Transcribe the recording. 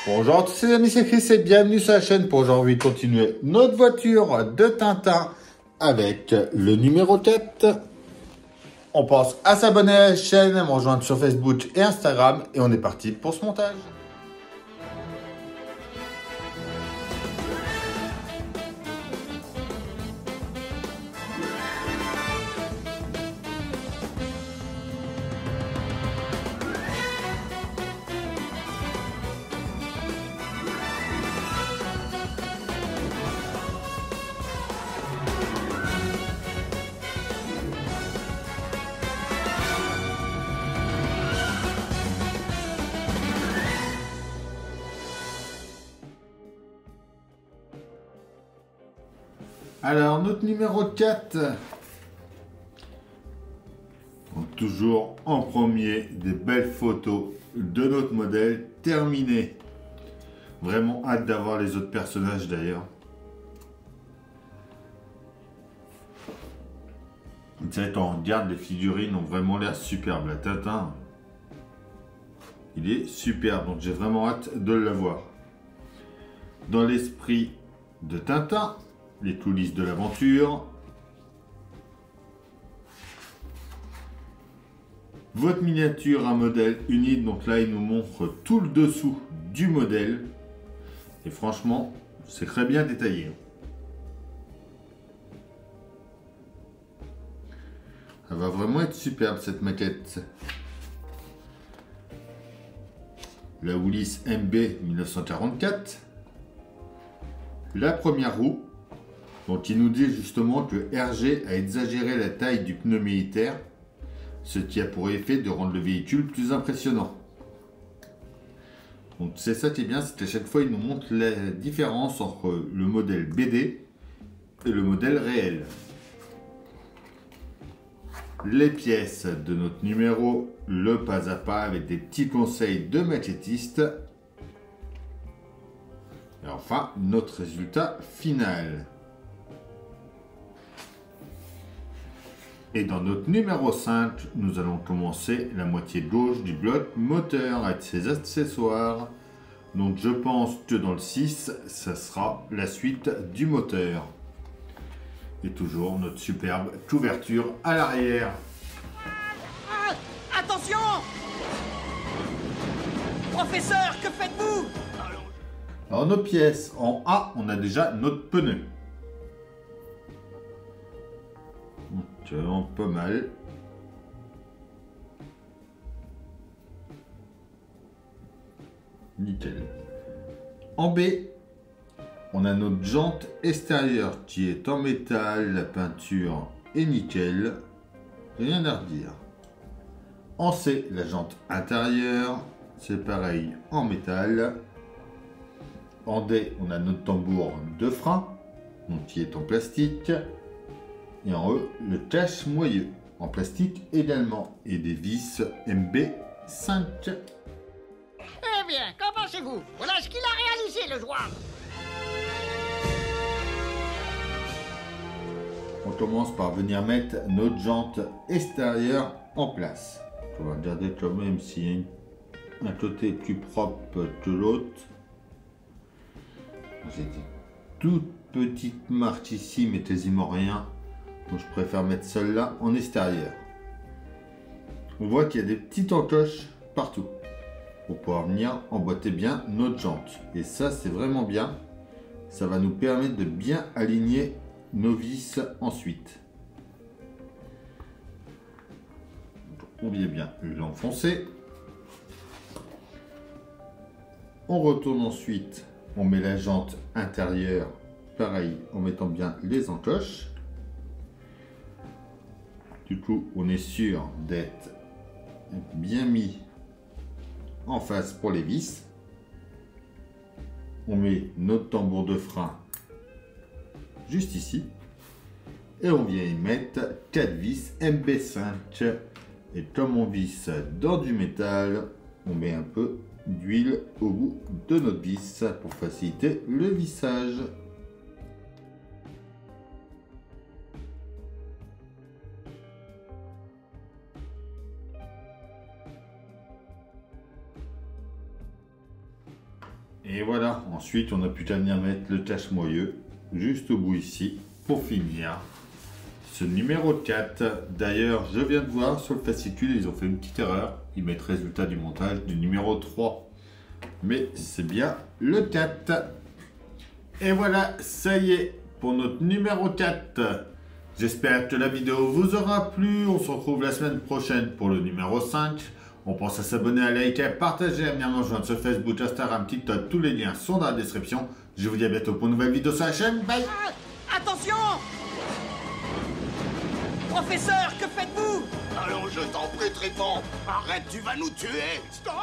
Bonjour à tous les amis, c'est Chris et bienvenue sur la chaîne pour aujourd'hui continuer notre voiture de Tintin avec le numéro 4. On pense à s'abonner à la chaîne, à me rejoindre sur Facebook et Instagram et on est parti pour ce montage. Alors, notre numéro 4, donc toujours en premier, des belles photos de notre modèle terminé. Vraiment hâte d'avoir les autres personnages d'ailleurs. C'est vrai, quand on regarde, les figurines ont vraiment l'air superbes. La Tintin, il est superbe, donc j'ai vraiment hâte de l'avoir. Dans l'esprit de Tintin, les coulisses de l'aventure. Votre miniature, un modèle unique. Donc là, il nous montre tout le dessous du modèle. Et franchement, c'est très bien détaillé. Elle va vraiment être superbe, cette maquette. La Willys MB 1944. La première roue. Donc il nous dit justement que RG a exagéré la taille du pneu militaire, ce qui a pour effet de rendre le véhicule plus impressionnant. Donc c'est ça qui est bien, c'est qu'à chaque fois il nous montre la différence entre le modèle BD et le modèle réel. Les pièces de notre numéro, le pas à pas avec des petits conseils de maquettiste. Et enfin notre résultat final. Et dans notre numéro 5, nous allons commencer la moitié gauche du bloc moteur avec ses accessoires. Donc je pense que dans le 6, ça sera la suite du moteur. Et toujours notre superbe couverture à l'arrière. Ah, attention! Professeur, que faites-vous? Alors nos pièces, en A, on a déjà notre pneu. Pas mal. Nickel. En B, on a notre jante extérieure qui est en métal, la peinture est nickel, rien à redire. En C, la jante intérieure, c'est pareil en métal. En D, on a notre tambour de frein, donc qui est en plastique. Et en E, le cache-moyeu, en plastique également, et des vis MB5. Eh bien, qu'en pensez-vous? Voilà ce qu'il a réalisé, le joueur. On commence par venir mettre notre jante extérieure en place. On va regarder quand même s'il y a un côté plus propre que l'autre. J'ai des toutes petites marques ici, mais quasiment rien. Donc je préfère mettre celle-là en extérieur. On voit qu'il y a des petites encoches partout pour pouvoir venir emboîter bien notre jante. Et ça, c'est vraiment bien. Ça va nous permettre de bien aligner nos vis ensuite. Donc, on vient bien l'enfoncer. On retourne ensuite, on met la jante intérieure, pareil, en mettant bien les encoches. Du coup, on est sûr d'être bien mis en face pour les vis. On met notre tambour de frein juste ici. Et on vient y mettre 4 vis MB5. Et comme on visse dans du métal, on met un peu d'huile au bout de notre vis pour faciliter le vissage. Et voilà, ensuite on a pu venir mettre le cache-moyeu juste au bout ici pour finir ce numéro 4. D'ailleurs, je viens de voir sur le fascicule, ils ont fait une petite erreur. Ils mettent résultat du montage du numéro 3. Mais c'est bien le 4. Et voilà, ça y est, pour notre numéro 4. J'espère que la vidéo vous aura plu. On se retrouve la semaine prochaine pour le numéro 5. On pense à s'abonner, à liker, à partager, à venir nous rejoindre sur Facebook, Instagram, TikTok. Tous les liens sont dans la description. Je vous dis à bientôt pour une nouvelle vidéo sur la chaîne. Bye! Attention! Professeur, que faites-vous? Allons, je t'en prie, Trifon. Arrête, tu vas nous tuer. Stop!